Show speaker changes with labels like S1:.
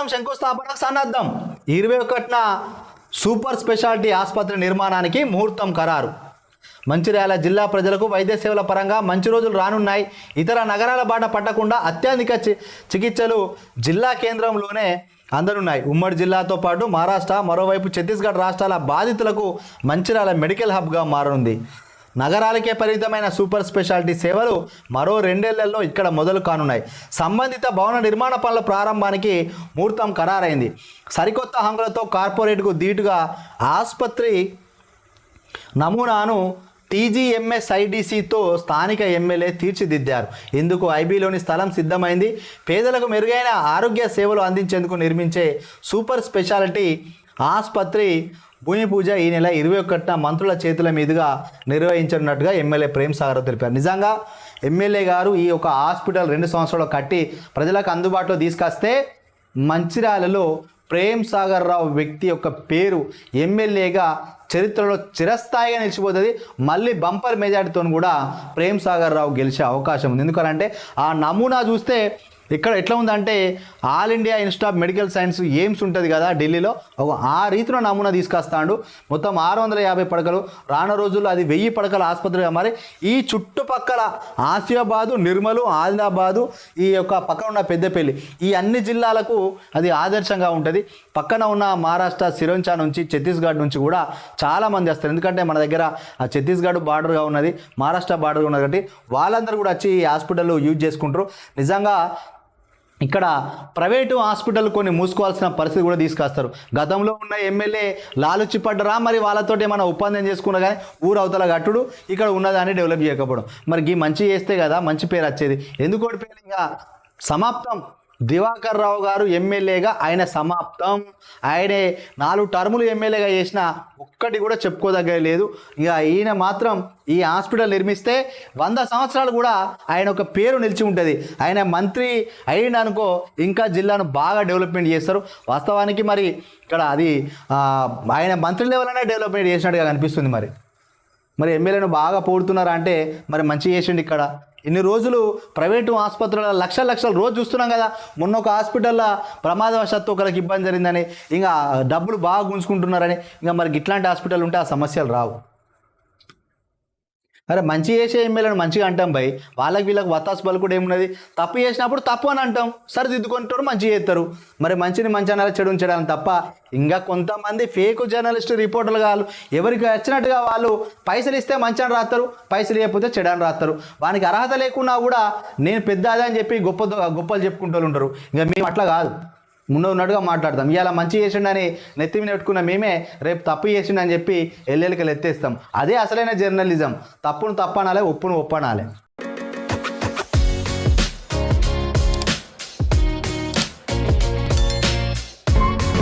S1: మంగళవారం శంకుస్థాపనకు సన్నద్ధం 21న super speciality ఆసుపత్రి నిర్మాణానికి ముహూర్తం ఖరారు. మంచిర్యాల జిల్లా ప్రజలకు వైద్య సేవల పరంగా మంచి రోజులు రానున్నాయి. ఇతర నగరాల బాట పట్టకుండా అత్యాధునిక చికిత్సలు జిల్లా కేంద్రంలోనే అందనున్నాయి. ఉమ్మడి జిల్లాతో పాటు మహారాష్ట్ర, మరోవైపు ఛత్తీస్గఢ్ రాష్ట్రాల బాధితులకు మంచిర్యాల మెడికల్ హబ్గా మారనుంది. నగరాలకే పరిమితమైన సూపర్ స్పెషాలిటీ సేవలు మరో 2 ఏళ్లలో ఇక్కడ మొదలు కానున్నాయి. సంబంధిత భవన నిర్మాణ పనుల ప్రారంభానికి ముహూర్తం ఖరారైంది. సరికొత్త హంగులతో కార్పొరేట్కు ధీటుగా ఆసుపత్రి నమూనాను టీజీఎంఎస్ఐడిసితో స్థానిక ఎమ్మెల్యే తీర్చిదిద్దారు. ఇందుకు ఐబీలోని స్థలం సిద్ధమైంది. పేదలకు మెరుగైన ఆరోగ్య సేవలు అందించేందుకు నిర్మించే సూపర్ స్పెషాలిటీ ఆసుపత్రి భూమి పూజ ఈ నెల 21న మంత్రుల చేతుల మీదుగా నిర్వహించనున్నట్టుగా ఎమ్మెల్యే ప్రేమ్ సాగర్ తెలిపారు. నిజంగా ఎమ్మెల్యే గారు ఈ యొక్క హాస్పిటల్ 2 సంవత్సరాలు కట్టి ప్రజలకు అందుబాటులో తీసుకొస్తే మంచిర్యాలలో ప్రేమ్ సాగర్ రావు వ్యక్తి యొక్క పేరు ఎమ్మెల్యేగా చరిత్రలో చిరస్థాయిగా నిలిచిపోతుంది. మళ్ళీ బంపర్ మెజార్టీతో కూడా ప్రేమ్ సాగర్ రావు గెలిచే అవకాశం ఉంది. ఎందుకంటే ఆ నమూనా చూస్తే ఇక్కడ ఎట్లా ఉందంటే all India institute of medical science AIIMS ఉంటుంది కదా ఢిల్లీలో, ఆ రీతిలో నమూనా తీసుకొస్తాడు. మొత్తం 650 పడకలు, రాను రోజుల్లో అది 1000 పడకల ఆసుపత్రిగా మరి ఈ చుట్టుపక్కల ఆసియాబాదు, నిర్మలు, ఆదిలాబాదు, ఈ యొక్క పక్కన ఉన్న పెద్దపల్లి, ఈ అన్ని జిల్లాలకు అది ఆదర్శంగా ఉంటుంది. పక్కన ఉన్న మహారాష్ట్ర సిరోంచా నుంచి, ఛత్తీస్గఢ్ నుంచి కూడా చాలామంది వస్తారు. ఎందుకంటే మన దగ్గర ఛత్తీస్గఢ్ బార్డర్గా ఉన్నది, మహారాష్ట్ర బార్డర్గా ఉన్నది కాబట్టి వాళ్ళందరూ కూడా వచ్చి ఈ హాస్పిటల్ యూజ్ చేసుకుంటారు. నిజంగా ఇక్కడ ప్రైవేటు హాస్పిటల్ కొన్ని మూసుకోవాల్సిన పరిస్థితి కూడా తీసుకొస్తారు. గతంలో ఉన్న ఎమ్మెల్యే లాలుచి పడ్డరా మరి వాళ్ళతోటి ఏమైనా ఒప్పందం చేసుకున్నా కానీ ఊరు అవతల గట్టుడు, ఇక్కడ ఉన్నదాన్ని డెవలప్ చేయకపోవడం. మరి ఈ మంచి చేస్తే కదా మంచి పేరు వచ్చేది. ఎందుకు ఓడిపోయింది? ఇంకా సమాప్తం. దివాకర్ రావు గారు ఎమ్మెల్యేగా ఆయన సమాప్తం. ఆయనే 4 టర్ములు ఎమ్మెల్యేగా చేసిన ఒక్కటి కూడా చెప్పుకోదగ్గ లేదు. ఇక ఈయన మాత్రం ఈ హాస్పిటల్ నిర్మిస్తే 100 సంవత్సరాలు కూడా ఆయన ఒక పేరు నిలిచి ఉంటుంది. ఆయన మంత్రి అయిననుకో ఇంకా జిల్లాను బాగా డెవలప్మెంట్ చేస్తారు. వాస్తవానికి మరి ఇక్కడ అది ఆయన మంత్రి లెవెల్లోనే డెవలప్మెంట్ చేసినట్టుగా కనిపిస్తుంది. మరి ఎమ్మెల్యేను బాగా పోడుతున్నారా అంటే మరి మంచి చేసిండు. ఇక్కడ ఇన్ని రోజులు ప్రైవేటు ఆసుపత్రుల లక్షలు రోజు చూస్తున్నాం కదా. మొన్న ఒక హాస్పిటల్లో ప్రమాదవశాత్తు ఒకరికి ఇబ్బంది జరిగిందని, ఇంకా డబ్బులు బాగా గుంజుకుంటున్నారని, ఇంకా మరి ఇట్లాంటి హాస్పిటల్ ఉంటే ఆ సమస్యలు రావు. అరే మంచి చేసే ఎమ్మెల్యేను మంచిగా అంటాం భయ్, వాళ్ళకి వీళ్ళకి వత్తాసు పలుకుడు ఏమున్నది? తప్పు చేసినప్పుడు తప్పు అని అంటాం, సరిదిద్దుకుంటారు, మంచి చేస్తారు. మరి మంచిని మంచి అనాలి, చెడు ఉంచడానికి తప్ప. ఇంకా కొంతమంది ఫేక్ జర్నలిస్ట్, రిపోర్టర్లు కాదు, ఎవరికి వచ్చినట్టుగా వాళ్ళు పైసలు ఇస్తే మంచి అని రాస్తారు, పైసలు ఇవ్వకపోతే చెడు అని రాస్తారు. వానికి అర్హత లేకున్నా కూడా నేను పెద్ద అదే అని చెప్పి గొప్పలు చెప్పుకుంటూ ఉంటారు. ఇంకా మేము అట్లా కాదు, ఉన్నట్టుగా మాట్లాడతాం. ఇవాళ మంచి చేసిండని నెత్తి మీద పెట్టుకున్న మేమే రేపు తప్పు చేసిండని చెప్పి ఎల్లెలికలు ఎత్తేస్తాం. అదే అసలైన జర్నలిజం. తప్పును తప్పనాలే, ఒప్పును ఒప్పనాలే.